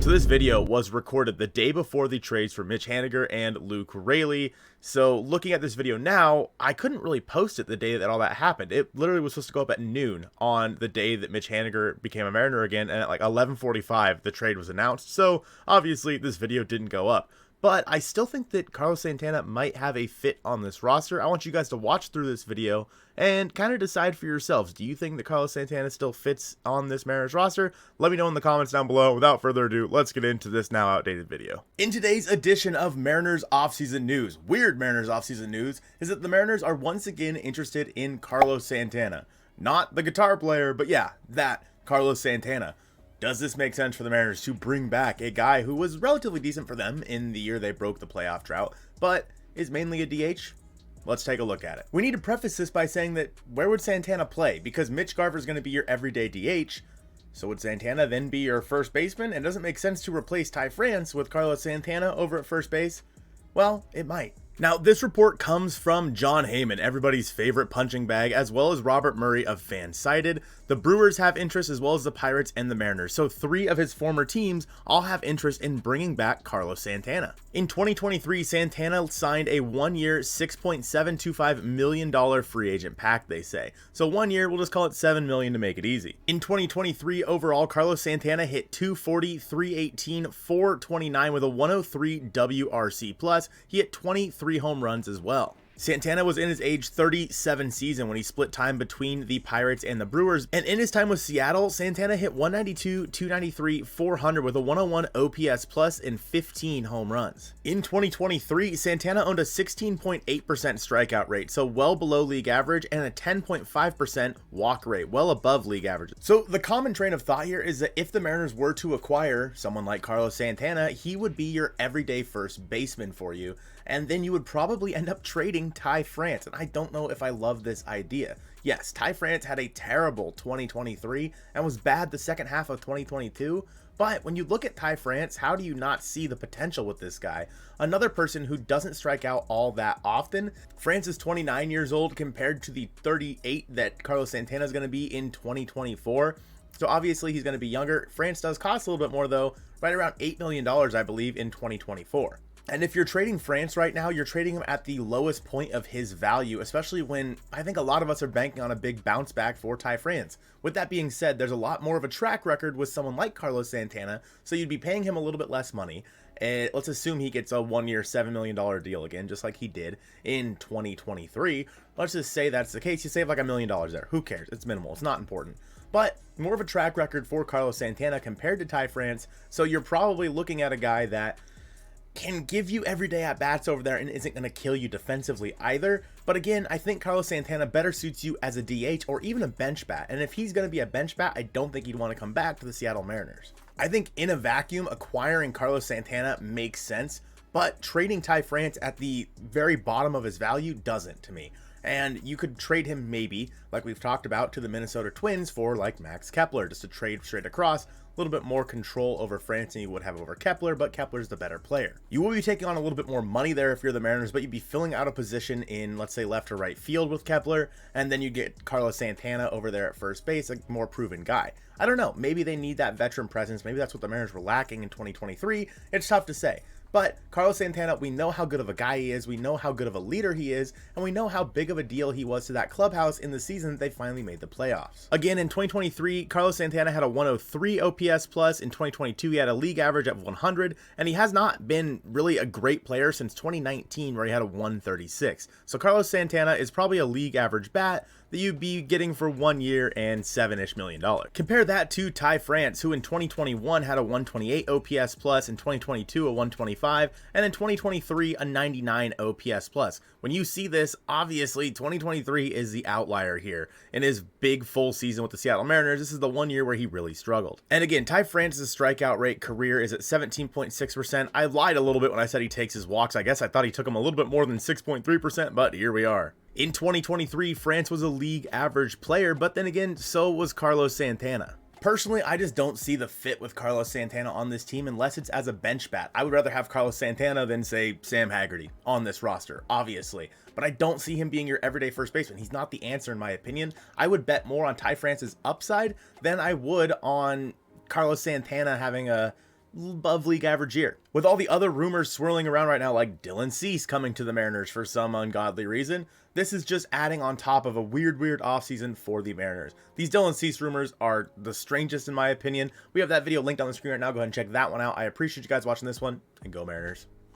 So this video was recorded the day before the trades for Mitch Haniger and Luke Raley. So looking at this video now, I couldn't really post it the day that all that happened. It literally was supposed to go up at noon on the day that Mitch Haniger became a Mariner again, and at like 11:45 the trade was announced. So obviously this video didn't go up. But I still think that Carlos Santana might have a fit on this roster. I want you guys to watch through this video and kind of decide for yourselves. Do you think that Carlos Santana still fits on this Mariners roster? Let me know in the comments down below. Without further ado, let's get into this now outdated video. In today's edition of Mariners offseason news, weird Mariners offseason news, is that the Mariners are once again interested in Carlos Santana. Not the guitar player, but yeah, that Carlos Santana. Does this make sense for the Mariners to bring back a guy who was relatively decent for them in the year they broke the playoff drought, but is mainly a DH? Let's take a look at it. We need to preface this by saying that where would Santana play? Because Mitch Garver is going to be your everyday DH, so would Santana then be your first baseman? And does it make sense to replace Ty France with Carlos Santana over at first base? Well, it might. Now, this report comes from Jon Heyman, everybody's favorite punching bag, as well as Robert Murray of Fansided. The Brewers have interest, as well as the Pirates and the Mariners. So 3 of his former teams all have interest in bringing back Carlos Santana. In 2023, Santana signed a 1-year, $6.725 million free agent pact, they say. So 1 year, we'll just call it $7 million to make it easy. In 2023, overall, Carlos Santana hit .240, .318, .429 with a 103 WRC+. He hit 23 home runs as well. Santana was in his age 37 season when he split time between the Pirates and the Brewers, and in his time with Seattle, Santana hit 192, 293, 400 with a 101 OPS plus and 15 home runs. In 2023, Santana owned a 16.8% strikeout rate, so well below league average, and a 10.5% walk rate, well above league averages. So the common train of thought here is that if the Mariners were to acquire someone like Carlos Santana, he would be your everyday first baseman for you, and then you would probably end up trading Ty France, and I don't know if I love this idea. Yes, Ty France had a terrible 2023 and was bad the second half of 2022, but when you look at Ty France, how do you not see the potential with this guy? Another person who doesn't strike out all that often. France is 29 years old compared to the 38 that Carlos Santana is going to be in 2024. So obviously he's going to be younger. France does cost a little bit more though, right around $8 million, I believe, in 2024. And if you're trading France right now, you're trading him at the lowest point of his value, especially when I think a lot of us are banking on a big bounce back for Ty France. With that being said, there's a lot more of a track record with someone like Carlos Santana, so you'd be paying him a little bit less money. And let's assume he gets a 1-year, $7 million deal again, just like he did in 2023. Let's just say that's the case. You save like $1 million there. Who cares? It's minimal. It's not important. But more of a track record for Carlos Santana compared to Ty France, so you're probably looking at a guy that can give you everyday at-bats over there and isn't going to kill you defensively either. But again, I think Carlos Santana better suits you as a DH or even a bench bat. And if he's going to be a bench bat, I don't think he'd want to come back to the Seattle Mariners. I think in a vacuum, acquiring Carlos Santana makes sense, but trading Ty France at the very bottom of his value doesn't to me. And you could trade him maybe, like we've talked about, to the Minnesota Twins for like Max Kepler, just to trade straight across. A little bit more control over France than you would have over Kepler, but Kepler's the better player. You will be taking on a little bit more money there if you're the Mariners, but you'd be filling out a position in, let's say, left or right field with Kepler, and then you get Carlos Santana over there at first base, a more proven guy. I don't know, maybe they need that veteran presence. Maybe that's what the Mariners were lacking in 2023. It's tough to say. But Carlos Santana, we know how good of a guy he is, we know how good of a leader he is, and we know how big of a deal he was to that clubhouse in the season that they finally made the playoffs. Again, in 2023, Carlos Santana had a 103 OPS plus. In 2022, he had a league average of 100, and he has not been really a great player since 2019, where he had a 136. So Carlos Santana is probably a league average bat that you'd be getting for 1 year and $7-ish million. Compare that to Ty France, who in 2021 had a 128 OPS plus, in 2022 a 125, and in 2023 a 99 OPS plus. When you see this, obviously 2023 is the outlier here. In his big full season with the Seattle Mariners, this is the 1 year where he really struggled. And again, Ty France's strikeout rate career is at 17.6%. I lied a little bit when I said he takes his walks. I guess I thought he took them a little bit more than 6.3%, but here we are. In 2023, France was a league average player, but then again, so was Carlos Santana. Personally, I just don't see the fit with Carlos Santana on this team unless it's as a bench bat. I would rather have Carlos Santana than, say, Sam Haggerty on this roster, obviously. But I don't see him being your everyday first baseman. He's not the answer in my opinion. I would bet more on Ty France's upside than I would on Carlos Santana having a above league average year. With all the other rumors swirling around right now, like Dylan Cease coming to the Mariners for some ungodly reason, this is just adding on top of a weird offseason for the Mariners. These Dylan Cease rumors are the strangest in my opinion. We have that video linked on the screen right now. Go ahead and check that one out. I appreciate you guys watching this one, and go Mariners.